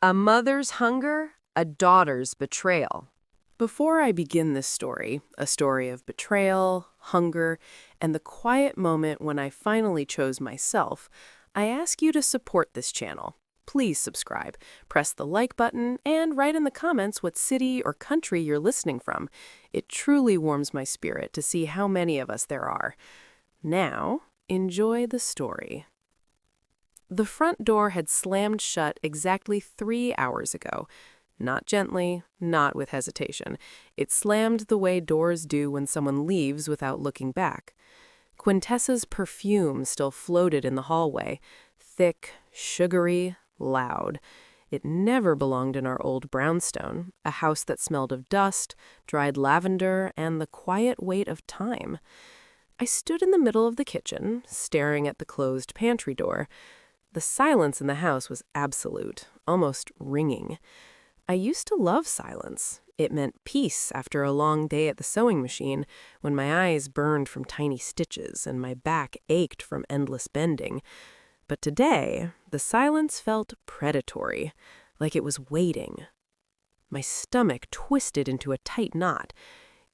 A mother's hunger, a daughter's betrayal. Before I begin this story, a story of betrayal, hunger, and the quiet moment when I finally chose myself, I ask you to support this channel. Please subscribe, press the like button, and write in the comments what city or country you're listening from. It truly warms my spirit to see how many of us there are. Now, enjoy the story. The front door had slammed shut exactly 3 hours ago. Not gently, not with hesitation. It slammed the way doors do when someone leaves without looking back. Quintessa's perfume still floated in the hallway, thick, sugary, loud. It never belonged in our old brownstone, a house that smelled of dust, dried lavender, and the quiet weight of time. I stood in the middle of the kitchen, staring at the closed pantry door. The silence in the house was absolute, almost ringing. I used to love silence. It meant peace after a long day at the sewing machine, when my eyes burned from tiny stitches and my back ached from endless bending. But today, the silence felt predatory, like it was waiting. My stomach twisted into a tight knot.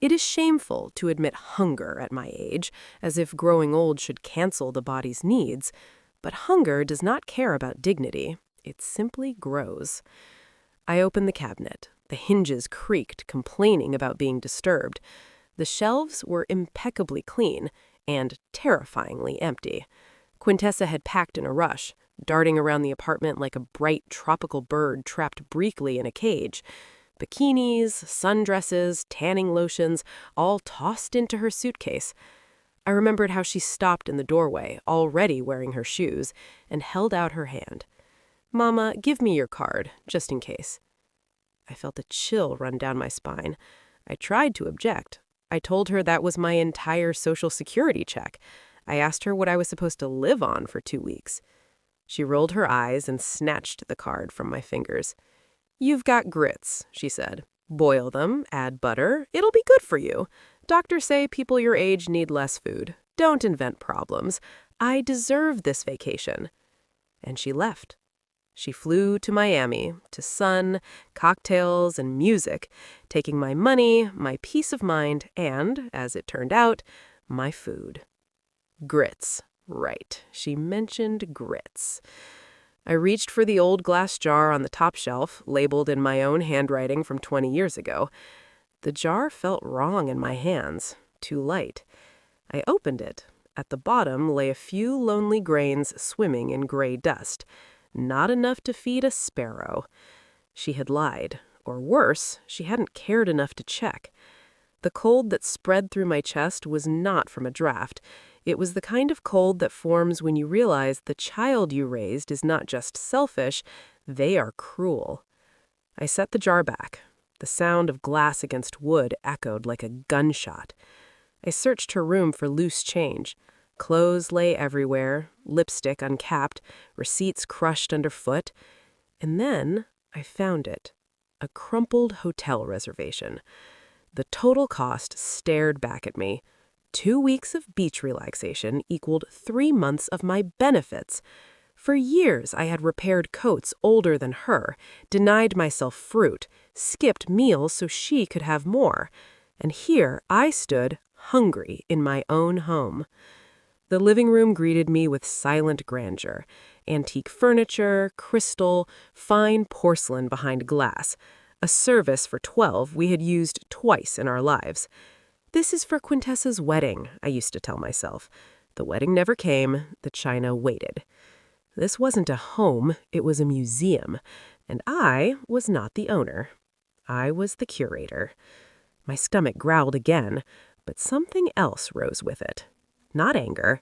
It is shameful to admit hunger at my age, as if growing old should cancel the body's needs. But hunger does not care about dignity. It simply grows. I opened the cabinet. The hinges creaked, complaining about being disturbed. The shelves were impeccably clean and terrifyingly empty. Quintessa had packed in a rush, darting around the apartment like a bright tropical bird trapped briefly in a cage. Bikinis, sundresses, tanning lotions, all tossed into her suitcase. I remembered how she stopped in the doorway, already wearing her shoes, and held out her hand. "Mama, give me your card, just in case." I felt a chill run down my spine. I tried to object. I told her that was my entire Social Security check. I asked her what I was supposed to live on for 2 weeks. She rolled her eyes and snatched the card from my fingers. "You've got grits," she said. "Boil them, add butter. It'll be good for you. Doctors say people your age need less food. Don't invent problems. I deserve this vacation." And she left. She flew to Miami, to sun, cocktails, and music, taking my money, my peace of mind, and, as it turned out, my food. Grits. Right. She mentioned grits. I reached for the old glass jar on the top shelf, labeled in my own handwriting from 20 years ago. The jar felt wrong in my hands, too light. I opened it. At the bottom lay a few lonely grains swimming in gray dust. Not enough to feed a sparrow. She had lied, or worse, she hadn't cared enough to check. The cold that spread through my chest was not from a draft. It was the kind of cold that forms when you realize the child you raised is not just selfish, they are cruel. I set the jar back. The sound of glass against wood echoed like a gunshot. I searched her room for loose change. Clothes lay everywhere, lipstick uncapped, receipts crushed underfoot. And then I found it. A crumpled hotel reservation. The total cost stared back at me. 2 weeks of beach relaxation equaled 3 months of my benefits. For years I had repaired coats older than her, denied myself fruit, skipped meals so she could have more. And here I stood, hungry, in my own home. The living room greeted me with silent grandeur. Antique furniture, crystal, fine porcelain behind glass. A service for 12 we had used twice in our lives. "This is for Quintessa's wedding," I used to tell myself. The wedding never came. The china waited. This wasn't a home, it was a museum. And I was not the owner. I was the curator. My stomach growled again, but something else rose with it. Not anger,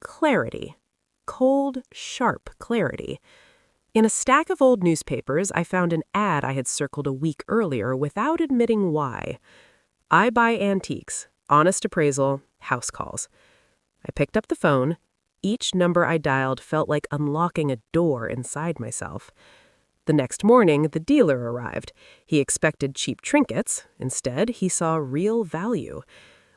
clarity. Cold, sharp clarity. In a stack of old newspapers, I found an ad I had circled a week earlier without admitting why. I buy antiques, honest appraisal, house calls. I picked up the phone. Each number I dialed felt like unlocking a door inside myself. The next morning, the dealer arrived. He expected cheap trinkets. Instead, he saw real value.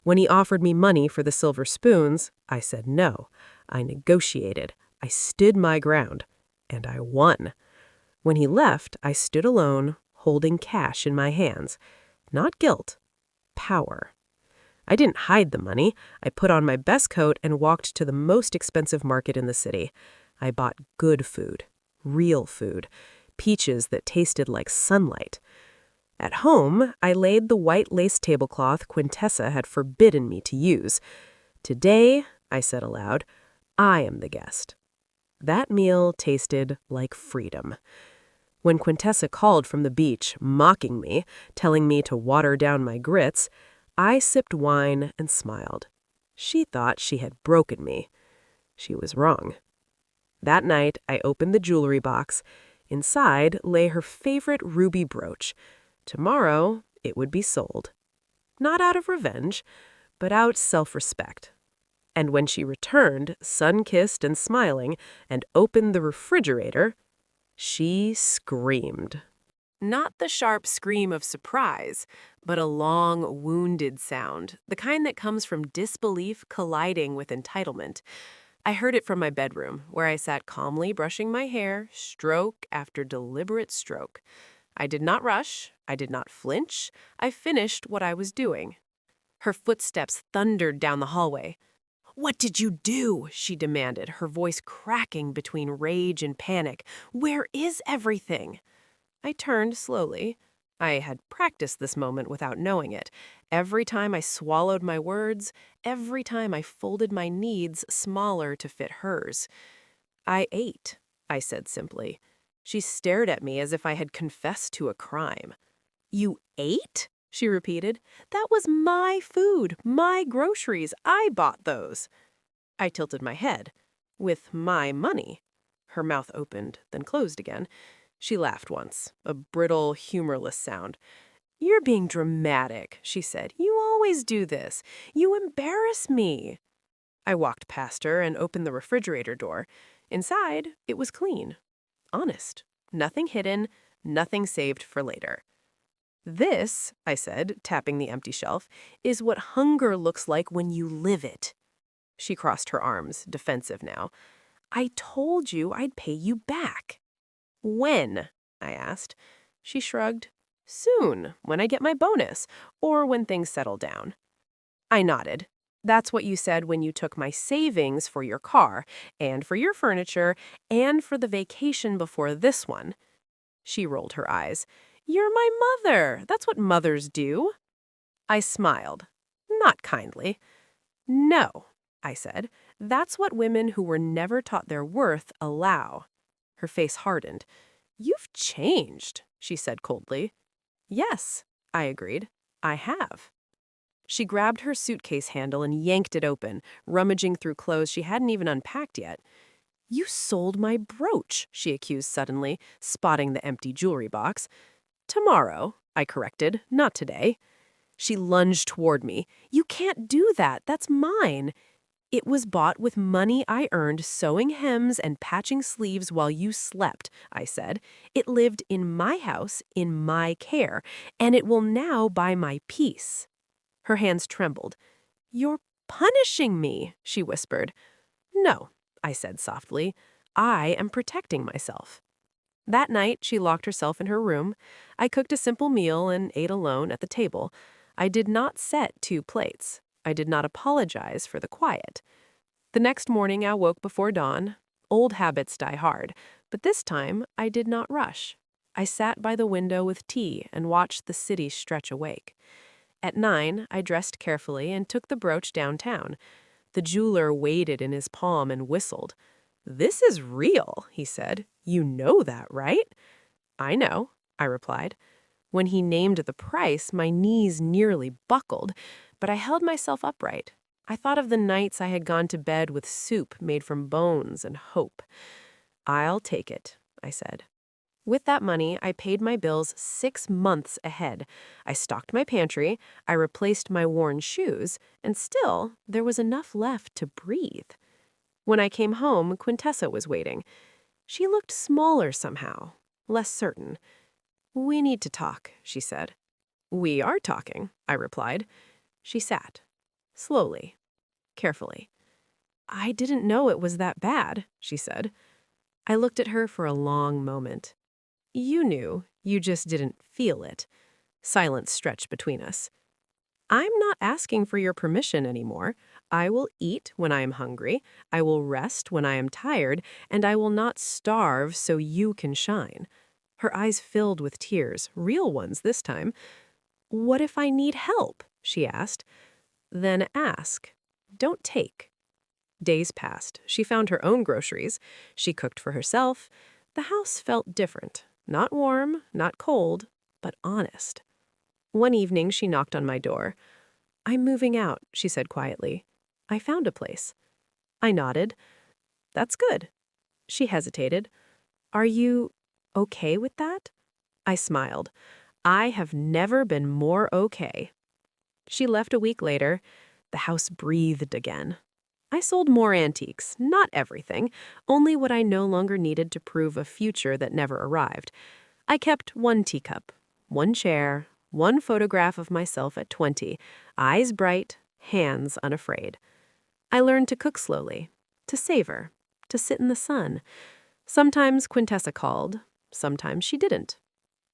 When he offered me money for the silver spoons, I said no. I negotiated. I stood my ground. And I won. When he left, I stood alone, holding cash in my hands. Not guilt, power. I didn't hide the money. I put on my best coat and walked to the most expensive market in the city. I bought good food, real food, peaches that tasted like sunlight. At home, I laid the white lace tablecloth Quintessa had forbidden me to use. Today, I said aloud, I am the guest. That meal tasted like freedom. When Quintessa called from the beach, mocking me, telling me to water down my grits, I sipped wine and smiled. She thought she had broken me. She was wrong. That night, I opened the jewelry box. Inside lay her favorite ruby brooch. Tomorrow, it would be sold. Not out of revenge, but out self-respect. And when she returned, sun-kissed and smiling, and opened the refrigerator, she screamed. Not the sharp scream of surprise, but a long, wounded sound, the kind that comes from disbelief colliding with entitlement. I heard it from my bedroom, where I sat calmly brushing my hair, stroke after deliberate stroke. I did not rush. I did not flinch. I finished what I was doing. Her footsteps thundered down the hallway. "What did you do?" she demanded, her voice cracking between rage and panic. "Where is everything?" I turned slowly. I had practiced this moment without knowing it. Every time I swallowed my words, every time I folded my needs smaller to fit hers. "I ate," I said simply. She stared at me as if I had confessed to a crime. "You ate?" she repeated. "That was my food, my groceries. I bought those." I tilted my head. "With my money." Her mouth opened, then closed again. She laughed once, a brittle, humorless sound. "You're being dramatic," she said. "You always do this. You embarrass me." I walked past her and opened the refrigerator door. Inside, it was clean. Honest. Nothing hidden, nothing saved for later. "This," I said, tapping the empty shelf, "is what hunger looks like when you live it." She crossed her arms, defensive now. "I told you I'd pay you back." "When?" I asked. She shrugged. "Soon, when I get my bonus, or when things settle down." I nodded. "That's what you said when you took my savings for your car, and for your furniture, and for the vacation before this one." She rolled her eyes. "You're my mother. That's what mothers do." I smiled. Not kindly. "No," I said. "That's what women who were never taught their worth allow." Her face hardened. "You've changed," she said coldly. "Yes," I agreed. "I have." She grabbed her suitcase handle and yanked it open, rummaging through clothes she hadn't even unpacked yet. "You sold my brooch," she accused suddenly, spotting the empty jewelry box. "Tomorrow," I corrected, "not today." She lunged toward me. "You can't do that. That's mine." "It was bought with money I earned sewing hems and patching sleeves while you slept," I said. "It lived in my house, in my care, and it will now buy my peace." Her hands trembled. "You're punishing me," she whispered. "No," I said softly. "I am protecting myself." That night, she locked herself in her room. I cooked a simple meal and ate alone at the table. I did not set 2 plates. I did not apologize for the quiet. The next morning, I woke before dawn. Old habits die hard, but this time, I did not rush. I sat by the window with tea and watched the city stretch awake. At 9, I dressed carefully and took the brooch downtown. The jeweler weighed it in his palm and whistled. "This is real," he said. "You know that, right?" "I know," I replied. When he named the price, my knees nearly buckled, but I held myself upright. I thought of the nights I had gone to bed with soup made from bones and hope. "I'll take it," I said. With that money, I paid my bills 6 months ahead. I stocked my pantry, I replaced my worn shoes, and still, there was enough left to breathe. When I came home, Quintessa was waiting. She looked smaller somehow, less certain. "We need to talk," she said. "We are talking," I replied. She sat, slowly, carefully. "I didn't know it was that bad," she said. I looked at her for a long moment. You knew, you just didn't feel it. Silence stretched between us. I'm not asking for your permission anymore. I will eat when I am hungry, I will rest when I am tired, and I will not starve so you can shine. Her eyes filled with tears, real ones this time. What if I need help? She asked. Then ask. Don't take. Days passed. She found her own groceries. She cooked for herself. The house felt different. Not warm, not cold, but honest. One evening, she knocked on my door. I'm moving out, she said quietly. I found a place. I nodded. That's good. She hesitated. Are you okay with that? I smiled. I have never been more okay. She left a week later. The house breathed again. I sold more antiques, not everything, only what I no longer needed to prove a future that never arrived. I kept one teacup, one chair, one photograph of myself at 20, eyes bright, hands unafraid. I learned to cook slowly, to savor, to sit in the sun. Sometimes Quintessa called, sometimes she didn't.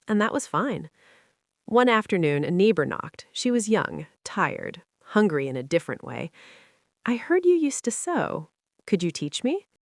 And that was fine. One afternoon, a neighbor knocked. She was young, tired, hungry in a different way. I heard you used to sew. Could you teach me?